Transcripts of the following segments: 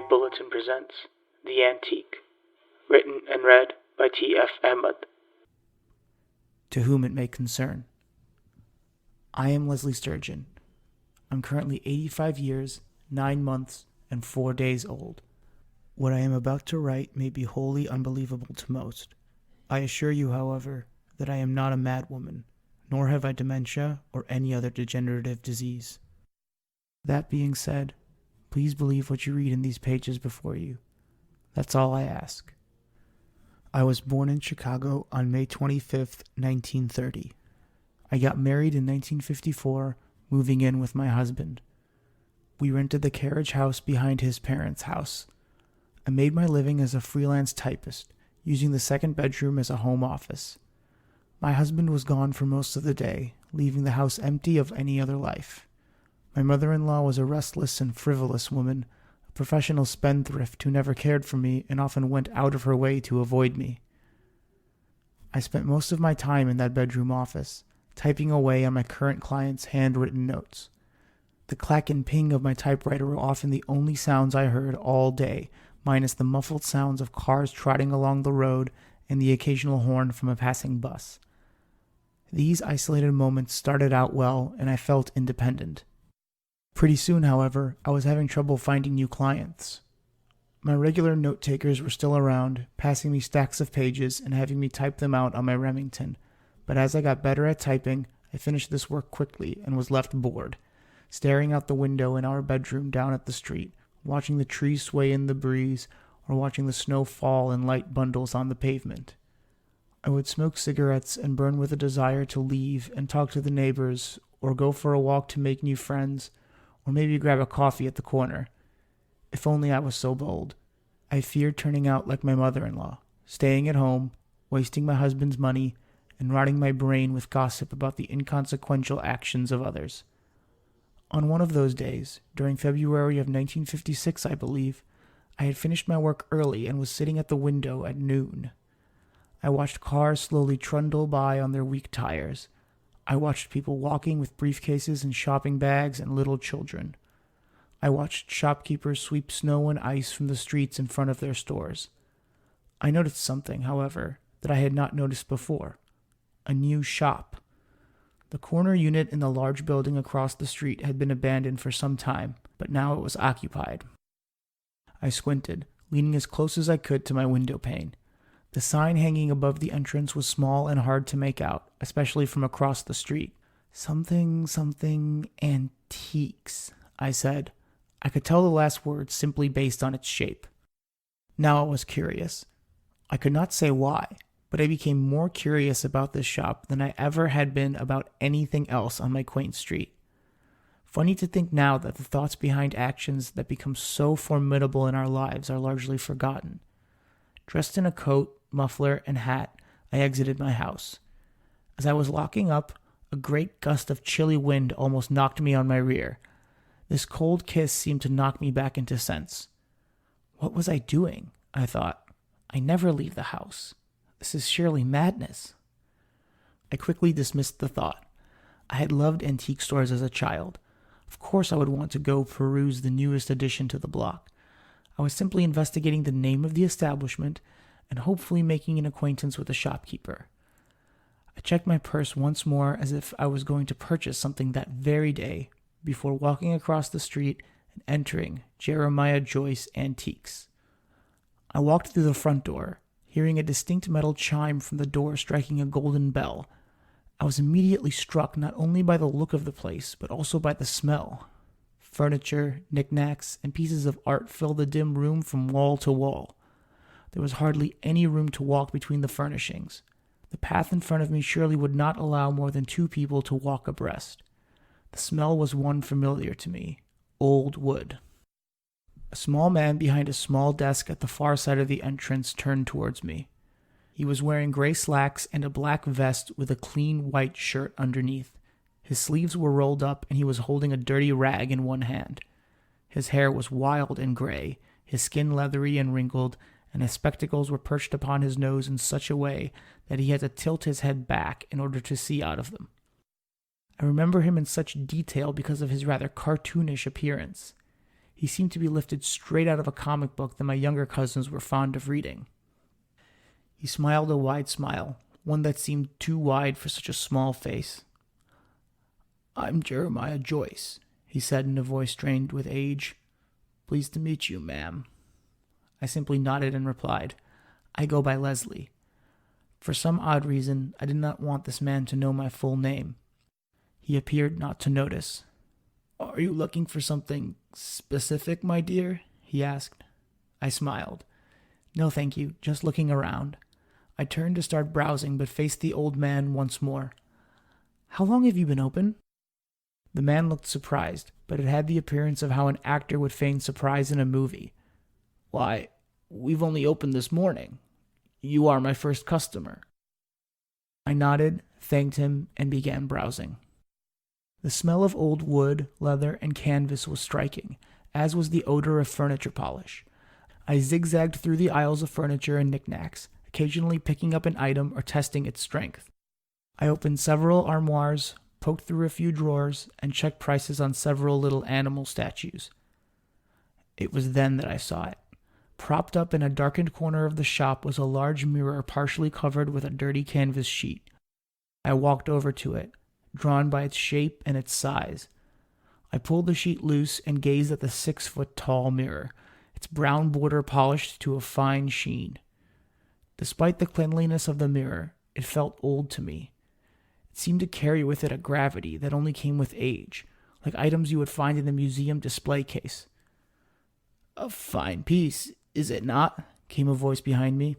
Tonight Bulletin presents The Antique, written and read by TF Ahmad. To whom it may concern. I am Leslie Sturgeon. I'm currently 85 years, 9 months, and 4 days old. What I am about to write may be wholly unbelievable to most. I assure you, however, that I am not a madwoman, nor have I dementia or any other degenerative disease. That being said, please believe what you read in these pages before you. That's all I ask. I was born in Chicago on May 25th, 1930. I got married in 1954, moving in with my husband. We rented the carriage house behind his parents' house. I made my living as a freelance typist, using the second bedroom as a home office. My husband was gone for most of the day, leaving the house empty of any other life. My mother-in-law was a restless and frivolous woman, a professional spendthrift who never cared for me and often went out of her way to avoid me. I spent most of my time in that bedroom office, typing away on my current clients' handwritten notes. The clack and ping of my typewriter were often the only sounds I heard all day, minus the muffled sounds of cars trotting along the road and the occasional horn from a passing bus. These isolated moments started out well, and I felt independent. Pretty soon, however, I was having trouble finding new clients. My regular note-takers were still around, passing me stacks of pages and having me type them out on my Remington, but as I got better at typing, I finished this work quickly and was left bored, staring out the window in our bedroom down at the street, watching the trees sway in the breeze, or watching the snow fall in light bundles on the pavement. I would smoke cigarettes and burn with a desire to leave and talk to the neighbors, or go for a walk to make new friends, or maybe grab a coffee at the corner. If only I was so bold. I feared turning out like my mother-in-law, staying at home, wasting my husband's money, and rotting my brain with gossip about the inconsequential actions of others. On one of those days, during February of 1956, I believe, I had finished my work early and was sitting at the window at noon. I watched cars slowly trundle by on their weak tires. I watched people walking with briefcases and shopping bags and little children. I watched shopkeepers sweep snow and ice from the streets in front of their stores. I noticed something, however, that I had not noticed before. A new shop. The corner unit in the large building across the street had been abandoned for some time, but now it was occupied. I squinted, leaning as close as I could to my window pane. The sign hanging above the entrance was small and hard to make out, especially from across the street. Something antiques, I said. I could tell the last word simply based on its shape. Now I was curious. I could not say why, but I became more curious about this shop than I ever had been about anything else on my quaint street. Funny to think now that the thoughts behind actions that become so formidable in our lives are largely forgotten. Dressed in a coat, muffler, and hat, I exited my house. As I was locking up, a great gust of chilly wind almost knocked me on my rear. This cold kiss seemed to knock me back into sense. What was I doing? I thought. I never leave the house. This is surely madness. I quickly dismissed the thought. I had loved antique stores as a child. Of course I would want to go peruse the newest addition to the block. I was simply investigating the name of the establishment and hopefully making an acquaintance with the shopkeeper. I checked my purse once more as if I was going to purchase something that very day before walking across the street and entering Jeremiah Joyce Antiques. I walked through the front door, hearing a distinct metal chime from the door striking a golden bell. I was immediately struck not only by the look of the place, but also by the smell. Furniture, knickknacks, and pieces of art filled the dim room from wall to wall. There was hardly any room to walk between the furnishings. The path in front of me surely would not allow more than 2 people to walk abreast. The smell was one familiar to me: old wood. A small man behind a small desk at the far side of the entrance turned towards me. He was wearing gray slacks and a black vest with a clean white shirt underneath. His sleeves were rolled up and he was holding a dirty rag in one hand. His hair was wild and gray, his skin leathery and wrinkled, and his spectacles were perched upon his nose in such a way that he had to tilt his head back in order to see out of them. I remember him in such detail because of his rather cartoonish appearance. He seemed to be lifted straight out of a comic book that my younger cousins were fond of reading. He smiled a wide smile, one that seemed too wide for such a small face. "I'm Jeremiah Joyce," he said in a voice strained with age. "Pleased to meet you, ma'am." I simply nodded and replied, "I go by Leslie." For some odd reason, I did not want this man to know my full name. He appeared not to notice. "Are you looking for something specific, my dear?" he asked. I smiled. "No, thank you, just looking around." I turned to start browsing, but faced the old man once more. "How long have you been open?" The man looked surprised, but it had the appearance of how an actor would feign surprise in a movie. "Why, we've only opened this morning. You are my first customer." I nodded, thanked him, and began browsing. The smell of old wood, leather, and canvas was striking, as was the odor of furniture polish. I zigzagged through the aisles of furniture and knickknacks, occasionally picking up an item or testing its strength. I opened several armoires, poked through a few drawers, and checked prices on several little animal statues. It was then that I saw it. Propped up in a darkened corner of the shop was a large mirror partially covered with a dirty canvas sheet. I walked over to it, drawn by its shape and its size. I pulled the sheet loose and gazed at the 6-foot-tall mirror, its brown border polished to a fine sheen. Despite the cleanliness of the mirror, it felt old to me. It seemed to carry with it a gravity that only came with age, like items you would find in a museum display case. "A fine piece, is it not?" came a voice behind me.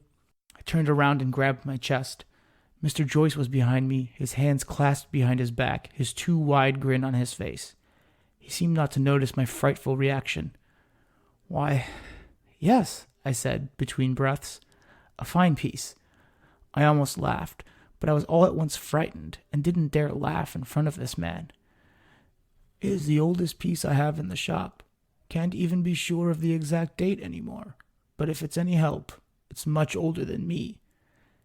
I turned around and grabbed my chest. Mr. Joyce was behind me, his hands clasped behind his back, his too wide grin on his face. He seemed not to notice my frightful reaction. "Why, yes," I said, between breaths. "A fine piece." I almost laughed, but I was all at once frightened and didn't dare laugh in front of this man. "It is the oldest piece I have in the shop. Can't even be sure of the exact date anymore. But if it's any help, it's much older than me."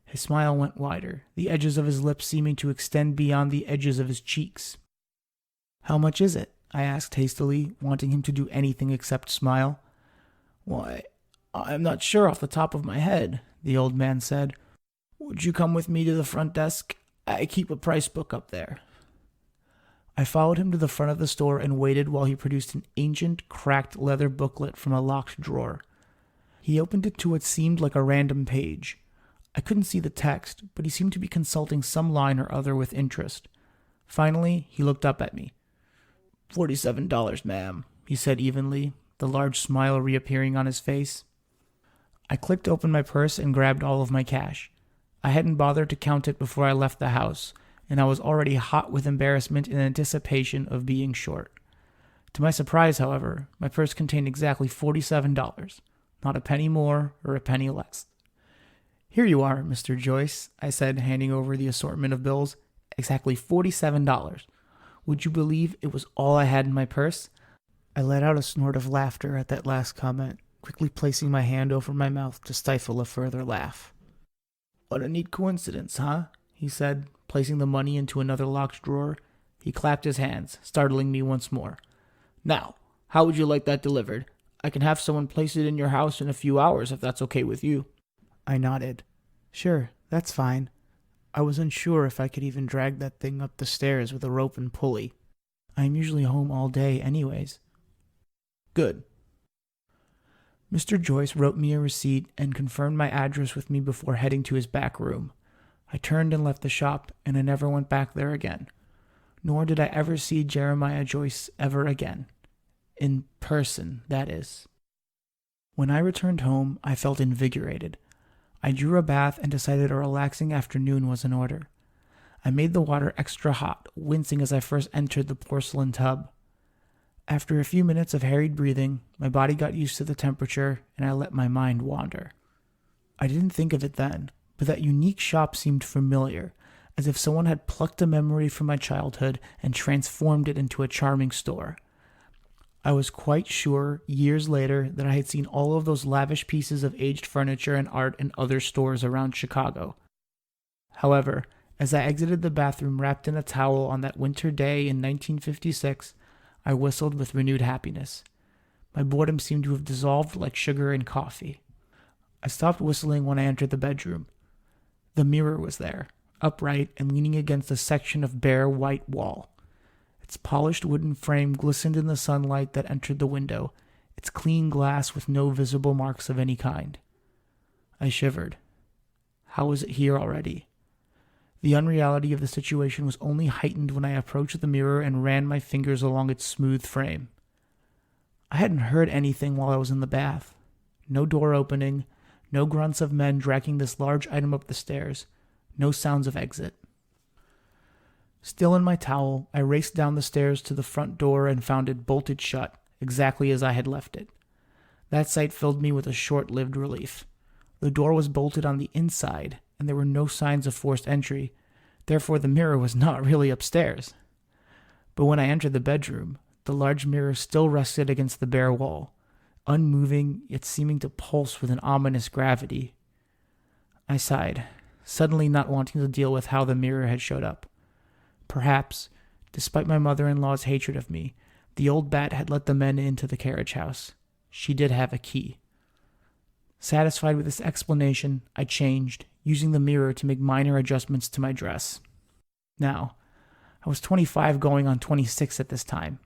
His smile went wider, the edges of his lips seeming to extend beyond the edges of his cheeks. "How much is it?" I asked hastily, wanting him to do anything except smile. "Why, I'm not sure off the top of my head," the old man said. "Would you come with me to the front desk? I keep a price book up there." I followed him to the front of the store and waited while he produced an ancient, cracked leather booklet from a locked drawer. He opened it to what seemed like a random page. I couldn't see the text, but he seemed to be consulting some line or other with interest. Finally, he looked up at me. $47, ma'am, he said evenly, the large smile reappearing on his face. I clicked open my purse and grabbed all of my cash. I hadn't bothered to count it before I left the house, and I was already hot with embarrassment in anticipation of being short. To my surprise, however, my purse contained exactly $47, not a penny more or a penny less. "Here you are, Mr. Joyce," I said, handing over the assortment of bills. "Exactly $47. Would you believe it was all I had in my purse?" I let out a snort of laughter at that last comment, quickly placing my hand over my mouth to stifle a further laugh. "What a neat coincidence, huh?" he said, placing the money into another locked drawer. He clapped his hands, startling me once more. "Now, how would you like that delivered? I can have someone place it in your house in a few hours if that's okay with you." I nodded. "Sure, that's fine." I was unsure if I could even drag that thing up the stairs with a rope and pulley. I'm usually home all day anyways. "Good." Mr. Joyce wrote me a receipt and confirmed my address with me before heading to his back room. I turned and left the shop, and I never went back there again. Nor did I ever see Jeremiah Joyce ever again. In person, that is. When I returned home, I felt invigorated. I drew a bath and decided a relaxing afternoon was in order. I made the water extra hot, wincing as I first entered the porcelain tub. After a few minutes of harried breathing, my body got used to the temperature, and I let my mind wander. I didn't think of it then, but that unique shop seemed familiar, as if someone had plucked a memory from my childhood and transformed it into a charming store. I was quite sure, years later, that I had seen all of those lavish pieces of aged furniture and art in other stores around Chicago. However, as I exited the bathroom wrapped in a towel on that winter day in 1956, I whistled with renewed happiness. My boredom seemed to have dissolved like sugar in coffee. I stopped whistling when I entered the bedroom. The mirror was there, upright and leaning against a section of bare white wall. Its polished wooden frame glistened in the sunlight that entered the window, its clean glass with no visible marks of any kind. I shivered. How was it here already? The unreality of the situation was only heightened when I approached the mirror and ran my fingers along its smooth frame. I hadn't heard anything while I was in the bath. No door opening, no grunts of men dragging this large item up the stairs, no sounds of exit. Still in my towel, I raced down the stairs to the front door and found it bolted shut, exactly as I had left it. That sight filled me with a short-lived relief. The door was bolted on the inside, and there were no signs of forced entry. Therefore, the mirror was not really upstairs. But when I entered the bedroom, the large mirror still rested against the bare wall, unmoving yet seeming to pulse with an ominous gravity. I sighed, suddenly not wanting to deal with how the mirror had showed up. Perhaps, despite my mother-in-law's hatred of me, the old bat had let the men into the carriage house. She did have a key. Satisfied with this explanation, I changed, using the mirror to make minor adjustments to my dress. Now, I was 25 going on 26 at this time.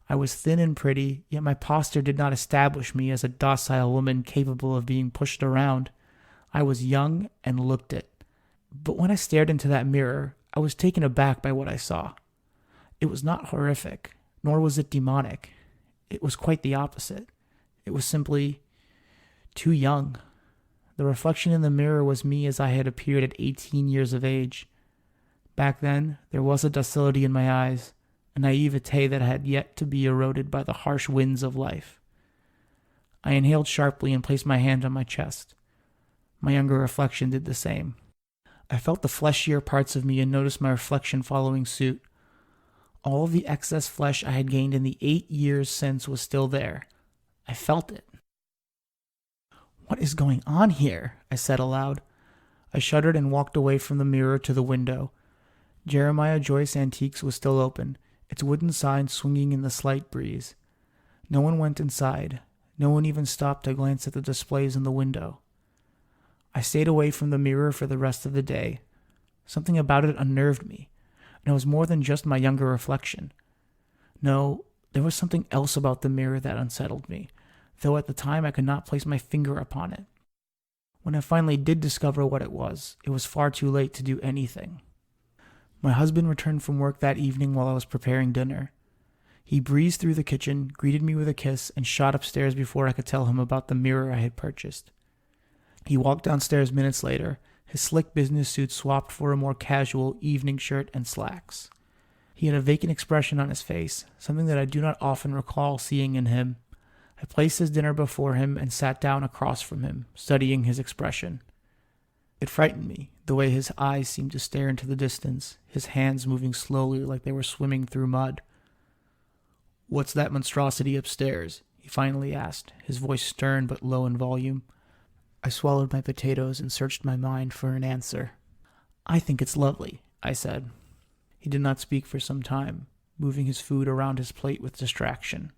I was thin and pretty, yet my posture did not establish me as a docile woman capable of being pushed around. I was young and looked it. But when I stared into that mirror, I was taken aback by what I saw. It was not horrific, nor was it demonic. It was quite the opposite. It was simply too young. The reflection in the mirror was me as I had appeared at 18 years of age. Back then, there was a docility in my eyes, a naivete that had yet to be eroded by the harsh winds of life. I inhaled sharply and placed my hand on my chest. My younger reflection did the same. I felt the fleshier parts of me and noticed my reflection following suit. All of the excess flesh I had gained in the 8 years since was still there. I felt it. "What is going on here?" I said aloud. I shuddered and walked away from the mirror to the window. Jeremiah Joyce Antiques was still open, its wooden sign swinging in the slight breeze. No one went inside. No one even stopped to glance at the displays in the window. I stayed away from the mirror for the rest of the day. Something about it unnerved me, and it was more than just my younger reflection. No, there was something else about the mirror that unsettled me, though at the time I could not place my finger upon it. When I finally did discover what it was far too late to do anything. My husband returned from work that evening while I was preparing dinner. He breezed through the kitchen, greeted me with a kiss, and shot upstairs before I could tell him about the mirror I had purchased. He walked downstairs minutes later, his slick business suit swapped for a more casual evening shirt and slacks. He had a vacant expression on his face, something that I do not often recall seeing in him. I placed his dinner before him and sat down across from him, studying his expression. It frightened me, the way his eyes seemed to stare into the distance, his hands moving slowly like they were swimming through mud. "What's that monstrosity upstairs?" he finally asked, his voice stern but low in volume. I swallowed my potatoes and searched my mind for an answer. "I think it's lovely," I said. He did not speak for some time, moving his food around his plate with distraction.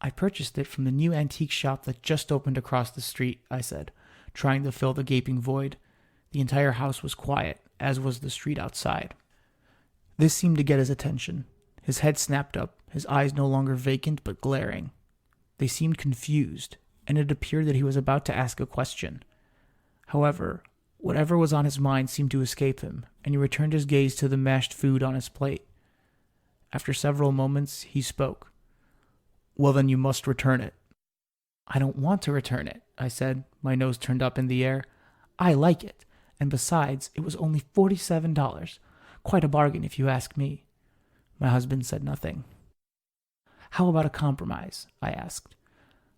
"I purchased it from the new antique shop that just opened across the street," I said, trying to fill the gaping void. The entire house was quiet, as was the street outside. This seemed to get his attention. His head snapped up, his eyes no longer vacant but glaring. They seemed confused, and it appeared that he was about to ask a question. However, whatever was on his mind seemed to escape him, and he returned his gaze to the mashed food on his plate. After several moments, he spoke. "Well, then you must return it." "I don't want to return it," I said, my nose turned up in the air. "I like it, and besides, it was only $47. Quite a bargain if you ask me." My husband said nothing. "How about a compromise?" I asked.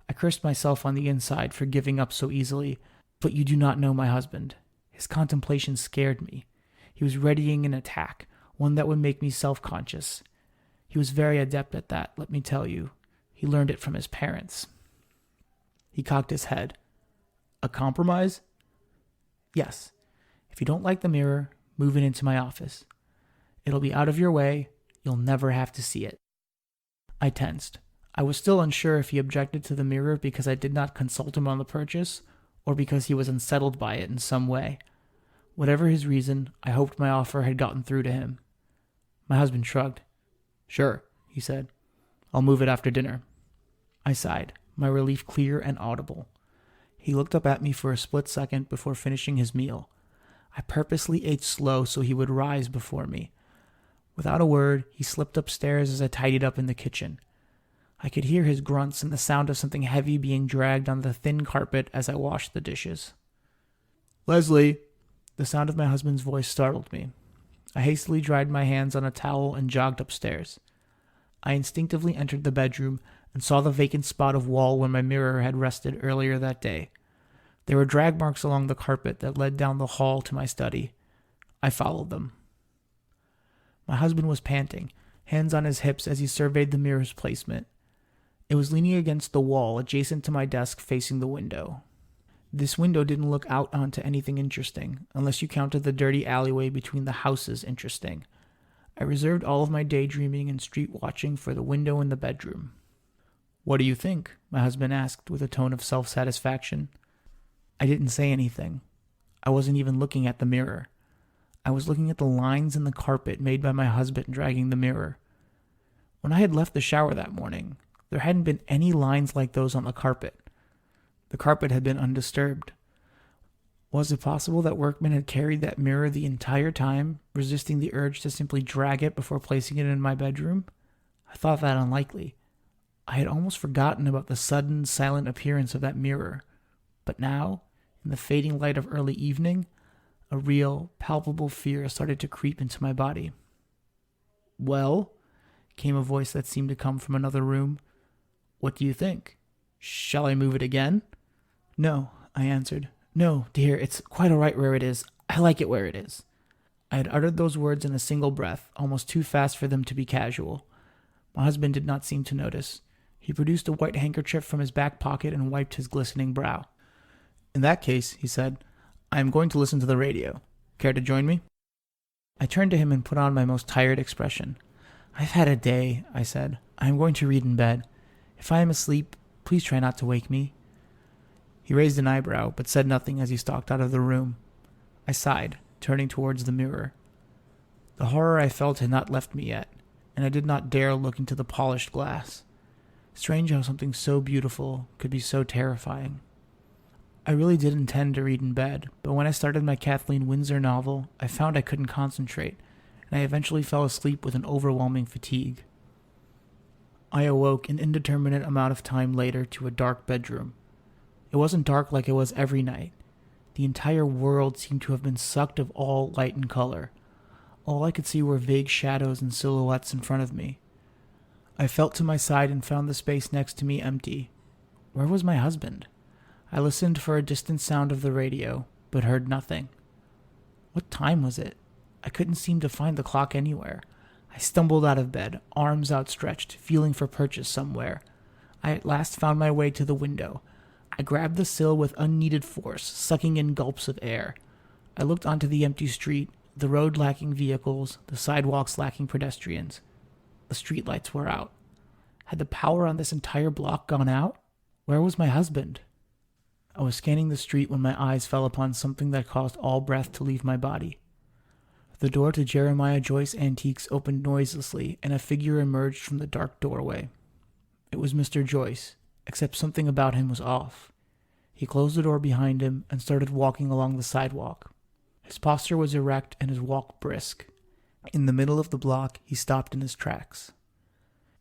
I cursed myself on the inside for giving up so easily, but you do not know my husband. His contemplation scared me. He was readying an attack, one that would make me self-conscious. He was very adept at that, let me tell you. He learned it from his parents. He cocked his head. "A compromise?" "Yes. If you don't like the mirror, move it into my office. It'll be out of your way. You'll never have to see it." I tensed. I was still unsure if he objected to the mirror because I did not consult him on the purchase, or because he was unsettled by it in some way. Whatever his reason, I hoped my offer had gotten through to him. My husband shrugged. "Sure," he said. "I'll move it after dinner." I sighed, my relief clear and audible. He looked up at me for a split second before finishing his meal. I purposely ate slow so he would rise before me. Without a word, he slipped upstairs as I tidied up in the kitchen. I could hear his grunts and the sound of something heavy being dragged on the thin carpet as I washed the dishes. "Leslie!" The sound of my husband's voice startled me. I hastily dried my hands on a towel and jogged upstairs. I instinctively entered the bedroom and saw the vacant spot of wall where my mirror had rested earlier that day. There were drag marks along the carpet that led down the hall to my study. I followed them. My husband was panting, hands on his hips as he surveyed the mirror's placement. It was leaning against the wall adjacent to my desk facing the window. This window didn't look out onto anything interesting, unless you counted the dirty alleyway between the houses interesting. I reserved all of my daydreaming and street watching for the window in the bedroom. "What do you think?" my husband asked with a tone of self-satisfaction. I didn't say anything. I wasn't even looking at the mirror. I was looking at the lines in the carpet made by my husband dragging the mirror. When I had left the shower that morning, there hadn't been any lines like those on the carpet. The carpet had been undisturbed. Was it possible that workmen had carried that mirror the entire time, resisting the urge to simply drag it before placing it in my bedroom? I thought that unlikely. I had almost forgotten about the sudden, silent appearance of that mirror. But now, in the fading light of early evening, a real, palpable fear started to creep into my body. "Well?" came a voice that seemed to come from another room. "What do you think? Shall I move it again?" "No," I answered. "No, dear, it's quite all right where it is. I like it where it is." I had uttered those words in a single breath, almost too fast for them to be casual. My husband did not seem to notice. He produced a white handkerchief from his back pocket and wiped his glistening brow. "In that case," he said, "I am going to listen to the radio. Care to join me?" I turned to him and put on my most tired expression. "I've had a day," I said. "I am going to read in bed. If I am asleep, please try not to wake me." He raised an eyebrow, but said nothing as he stalked out of the room. I sighed, turning towards the mirror. The horror I felt had not left me yet, and I did not dare look into the polished glass. Strange how something so beautiful could be so terrifying. I really did intend to read in bed, but when I started my Kathleen Winsor novel, I found I couldn't concentrate, and I eventually fell asleep with an overwhelming fatigue. I awoke an indeterminate amount of time later to a dark bedroom. It wasn't dark like it was every night. The entire world seemed to have been sucked of all light and color. All I could see were vague shadows and silhouettes in front of me. I felt to my side and found the space next to me empty. Where was my husband? I listened for a distant sound of the radio, but heard nothing. What time was it? I couldn't seem to find the clock anywhere. I stumbled out of bed, arms outstretched, feeling for purchase somewhere. I at last found my way to the window. I grabbed the sill with unneeded force, sucking in gulps of air. I looked onto the empty street, the road lacking vehicles, the sidewalks lacking pedestrians. The streetlights were out. Had the power on this entire block gone out? Where was my husband? I was scanning the street when my eyes fell upon something that caused all breath to leave my body. The door to Jeremiah Joyce Antiques opened noiselessly, and a figure emerged from the dark doorway. It was Mr. Joyce, except something about him was off. He closed the door behind him and started walking along the sidewalk. His posture was erect and his walk brisk. In the middle of the block, he stopped in his tracks.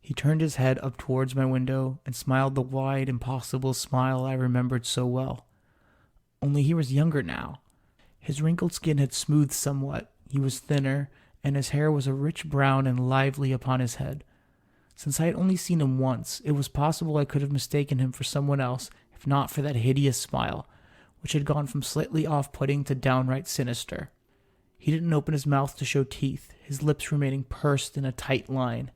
He turned his head up towards my window and smiled the wide, impossible smile I remembered so well. Only he was younger now. His wrinkled skin had smoothed somewhat, he was thinner, and his hair was a rich brown and lively upon his head. Since I had only seen him once, it was possible I could have mistaken him for someone else, if not for that hideous smile, which had gone from slightly off-putting to downright sinister. He didn't open his mouth to show teeth, his lips remaining pursed in a tight line.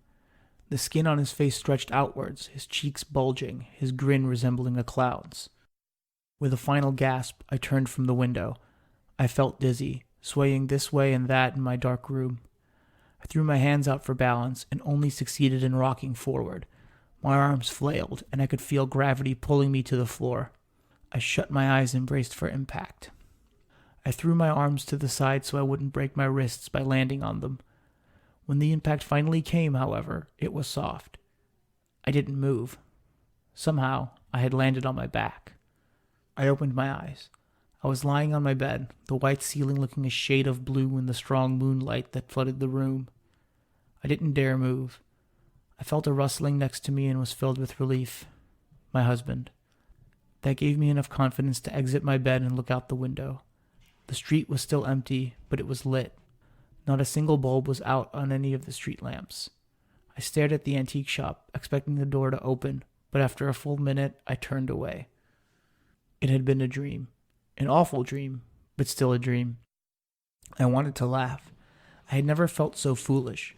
The skin on his face stretched outwards, his cheeks bulging, his grin resembling a clown's. With a final gasp, I turned from the window. I felt dizzy, swaying this way and that in my dark room. I threw my hands out for balance and only succeeded in rocking forward. My arms flailed, and I could feel gravity pulling me to the floor. I shut my eyes and braced for impact. I threw my arms to the side so I wouldn't break my wrists by landing on them. When the impact finally came, however, it was soft. I didn't move. Somehow, I had landed on my back. I opened my eyes. I was lying on my bed, the white ceiling looking a shade of blue in the strong moonlight that flooded the room. I didn't dare move. I felt a rustling next to me and was filled with relief. My husband. That gave me enough confidence to exit my bed and look out the window. The street was still empty, but it was lit. Not a single bulb was out on any of the street lamps. I stared at the antique shop, expecting the door to open, but after a full minute, I turned away. It had been a dream. An awful dream, but still a dream. I wanted to laugh. I had never felt so foolish.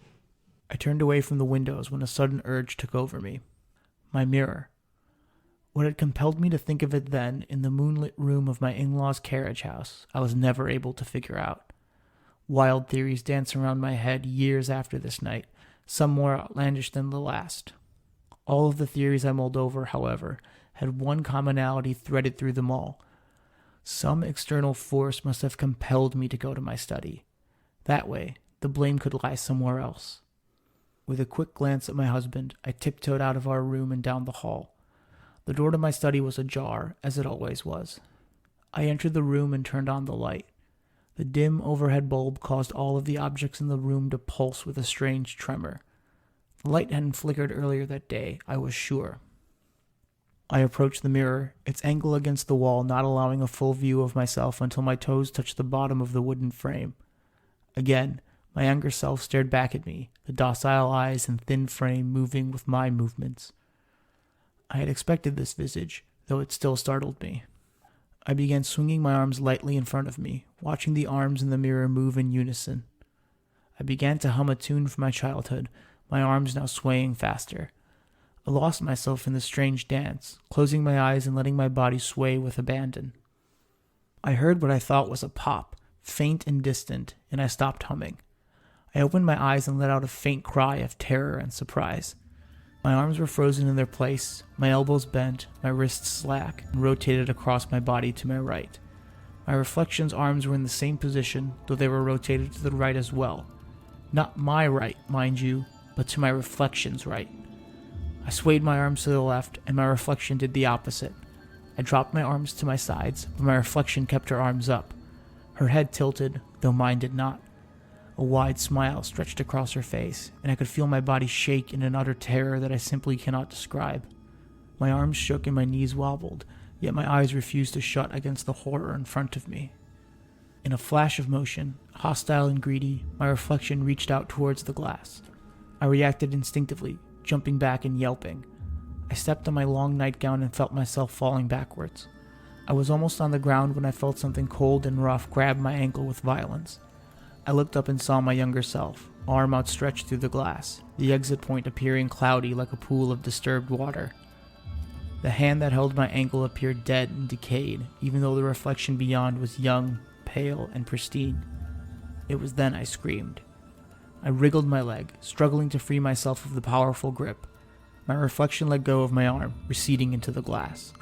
I turned away from the windows when a sudden urge took over me. My mirror. What had compelled me to think of it then in the moonlit room of my in-laws' carriage house, I was never able to figure out. Wild theories dance around my head years after this night, some more outlandish than the last. All of the theories I mulled over, however, had one commonality threaded through them all. Some external force must have compelled me to go to my study. That way, the blame could lie somewhere else. With a quick glance at my husband, I tiptoed out of our room and down the hall. The door to my study was ajar, as it always was. I entered the room and turned on the light. The dim overhead bulb caused all of the objects in the room to pulse with a strange tremor. The light hadn't flickered earlier that day, I was sure. I approached the mirror, its angle against the wall not allowing a full view of myself until my toes touched the bottom of the wooden frame. Again, my younger self stared back at me, the docile eyes and thin frame moving with my movements. I had expected this visage, though it still startled me. I began swinging my arms lightly in front of me, watching the arms in the mirror move in unison. I began to hum a tune from my childhood, my arms now swaying faster. I lost myself in the strange dance, closing my eyes and letting my body sway with abandon. I heard what I thought was a pop, faint and distant, and I stopped humming. I opened my eyes and let out a faint cry of terror and surprise. My arms were frozen in their place, my elbows bent, my wrists slack, and rotated across my body to my right. My reflection's arms were in the same position, though they were rotated to the right as well. Not my right, mind you, but to my reflection's right. I swayed my arms to the left, and my reflection did the opposite. I dropped my arms to my sides, but my reflection kept her arms up. Her head tilted, though mine did not. A wide smile stretched across her face, and I could feel my body shake in an utter terror that I simply cannot describe. My arms shook and my knees wobbled, yet my eyes refused to shut against the horror in front of me. In a flash of motion, hostile and greedy, my reflection reached out towards the glass. I reacted instinctively, jumping back and yelping. I stepped on my long nightgown and felt myself falling backwards. I was almost on the ground when I felt something cold and rough grab my ankle with violence. I looked up and saw my younger self, arm outstretched through the glass, the exit point appearing cloudy like a pool of disturbed water. The hand that held my ankle appeared dead and decayed, even though the reflection beyond was young, pale, and pristine. It was then I screamed. I wriggled my leg, struggling to free myself of the powerful grip. My reflection let go of my arm, receding into the glass.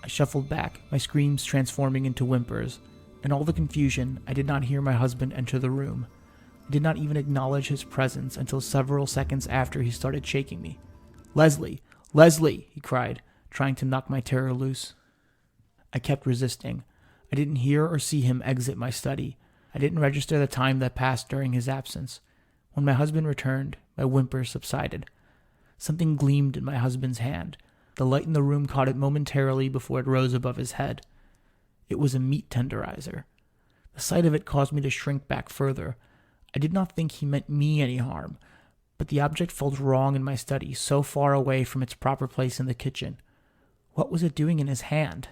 I shuffled back, my screams transforming into whimpers. In all the confusion, I did not hear my husband enter the room. I did not even acknowledge his presence until several seconds after he started shaking me. "Leslie! Leslie!" he cried, trying to knock my terror loose. I kept resisting. I didn't hear or see him exit my study. I didn't register the time that passed during his absence. When my husband returned, my whimpers subsided. Something gleamed in my husband's hand. The light in the room caught it momentarily before it rose above his head. It was a meat tenderizer. The sight of it caused me to shrink back further. I did not think he meant me any harm, but the object felt wrong in my study, so far away from its proper place in the kitchen. What was it doing in his hand?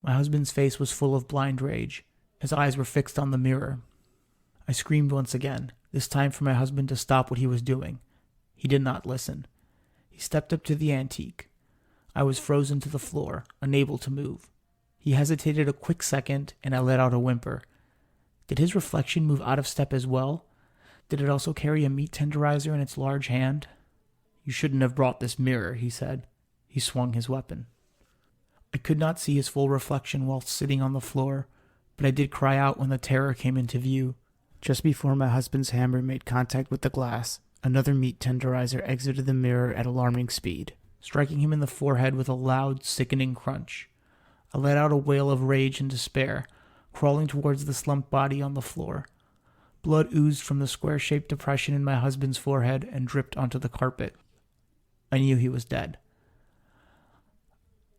My husband's face was full of blind rage. His eyes were fixed on the mirror. I screamed once again, this time for my husband to stop what he was doing. He did not listen. He stepped up to the antique. I was frozen to the floor, unable to move. He hesitated a quick second, and I let out a whimper. Did his reflection move out of step as well? Did it also carry a meat tenderizer in its large hand? "You shouldn't have brought this mirror," he said. He swung his weapon. I could not see his full reflection while sitting on the floor, but I did cry out when the terror came into view. Just before my husband's hammer made contact with the glass, another meat tenderizer exited the mirror at alarming speed, striking him in the forehead with a loud, sickening crunch. I let out a wail of rage and despair, crawling towards the slumped body on the floor. Blood oozed from the square-shaped depression in my husband's forehead and dripped onto the carpet. I knew he was dead.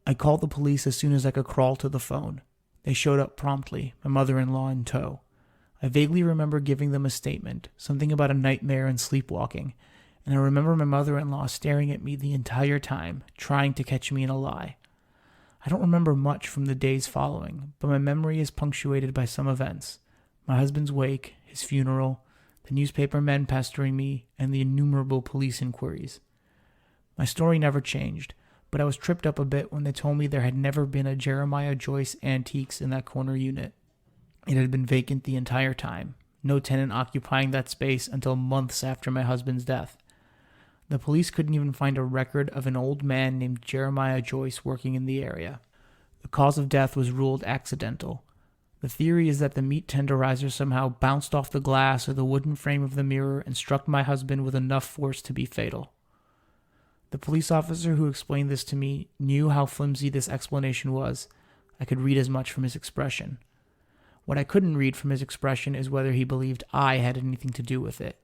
I called the police as soon as I could crawl to the phone. They showed up promptly, my mother-in-law in tow. I vaguely remember giving them a statement, something about a nightmare and sleepwalking, and I remember my mother-in-law staring at me the entire time, trying to catch me in a lie. I don't remember much from the days following, but my memory is punctuated by some events. My husband's wake, his funeral, the newspaper men pestering me, and the innumerable police inquiries. My story never changed, but I was tripped up a bit when they told me there had never been a Jeremiah Joyce Antiques in that corner unit. It had been vacant the entire time, no tenant occupying that space until months after my husband's death. The police couldn't even find a record of an old man named Jeremiah Joyce working in the area. The cause of death was ruled accidental. The theory is that the meat tenderizer somehow bounced off the glass or the wooden frame of the mirror and struck my husband with enough force to be fatal. The police officer who explained this to me knew how flimsy this explanation was. I could read as much from his expression. What I couldn't read from his expression is whether he believed I had anything to do with it.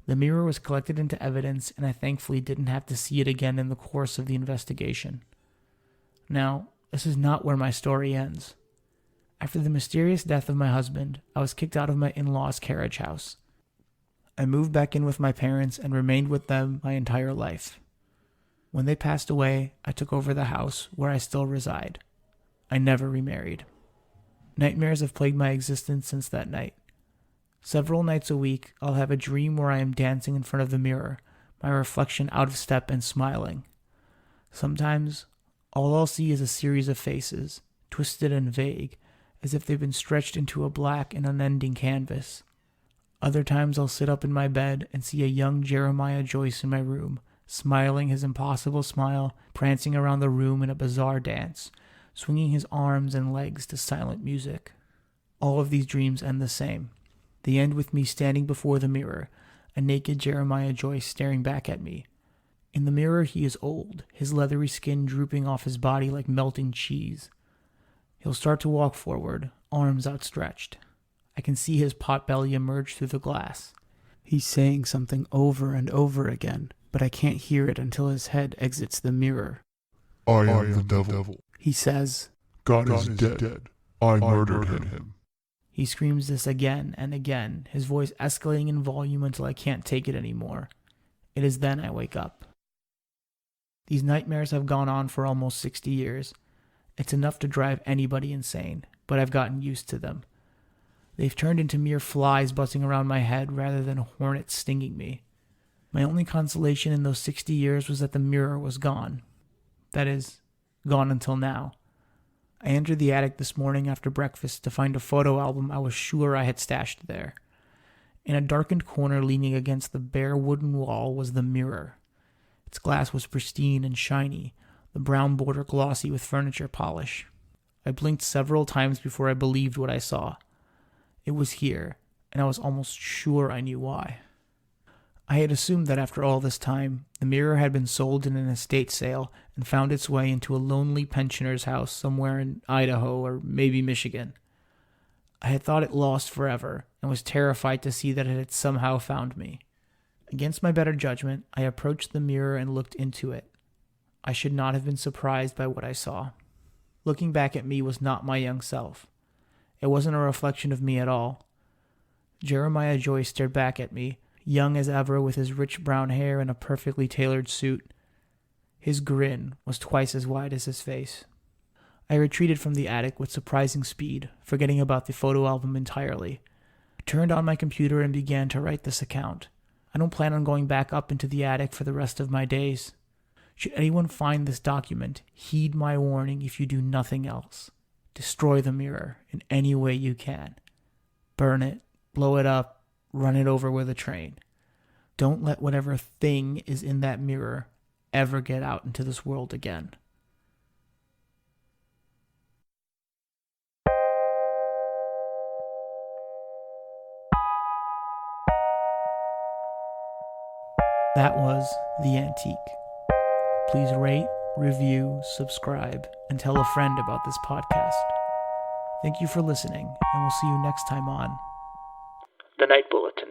The mirror was collected into evidence, and I thankfully didn't have to see it again in the course of the investigation. Now, this is not where my story ends. After the mysterious death of my husband, I was kicked out of my in-laws' carriage house. I moved back in with my parents and remained with them my entire life. When they passed away, I took over the house where I still reside. I never remarried. Nightmares have plagued my existence since that night. Several nights a week, I'll have a dream where I am dancing in front of the mirror, my reflection out of step and smiling. Sometimes, all I'll see is a series of faces, twisted and vague, as if they've been stretched into a black and unending canvas. Other times I'll sit up in my bed and see a young Jeremiah Joyce in my room, smiling his impossible smile, prancing around the room in a bizarre dance, swinging his arms and legs to silent music. All of these dreams end the same. They end with me standing before the mirror, a naked Jeremiah Joyce staring back at me. In the mirror he is old, his leathery skin drooping off his body like melting cheese. He'll start to walk forward, arms outstretched. I can see his potbelly emerge through the glass. He's saying something over and over again, but I can't hear it until his head exits the mirror. I am the devil. He says, God is dead. I murdered him. He screams this again and again, his voice escalating in volume until I can't take it anymore. It is then I wake up. These nightmares have gone on for almost 60 years. It's enough to drive anybody insane, but I've gotten used to them. They've turned into mere flies buzzing around my head rather than hornets stinging me. My only consolation in those 60 years was that the mirror was gone. That is, gone until now. I entered the attic this morning after breakfast to find a photo album I was sure I had stashed there. In a darkened corner leaning against the bare wooden wall was the mirror. Its glass was pristine and shiny, the brown border glossy with furniture polish. I blinked several times before I believed what I saw. It was here, and I was almost sure I knew why. I had assumed that after all this time, the mirror had been sold in an estate sale and found its way into a lonely pensioner's house somewhere in Idaho or maybe Michigan. I had thought it lost forever and was terrified to see that it had somehow found me. Against my better judgment, I approached the mirror and looked into it. I should not have been surprised by what I saw. Looking back at me was not my young self. It wasn't a reflection of me at all. Jeremiah Joyce stared back at me, young as ever with his rich brown hair and a perfectly tailored suit. His grin was twice as wide as his face. I retreated from the attic with surprising speed, forgetting about the photo album entirely. I turned on my computer and began to write this account. I don't plan on going back up into the attic for the rest of my days. Should anyone find this document, heed my warning if you do nothing else. Destroy the mirror in any way you can. Burn it, blow it up, run it over with a train. Don't let whatever thing is in that mirror ever get out into this world again. That was The Antique. Please rate, review, subscribe, and tell a friend about this podcast. Thank you for listening, and we'll see you next time on The Night Bulletin.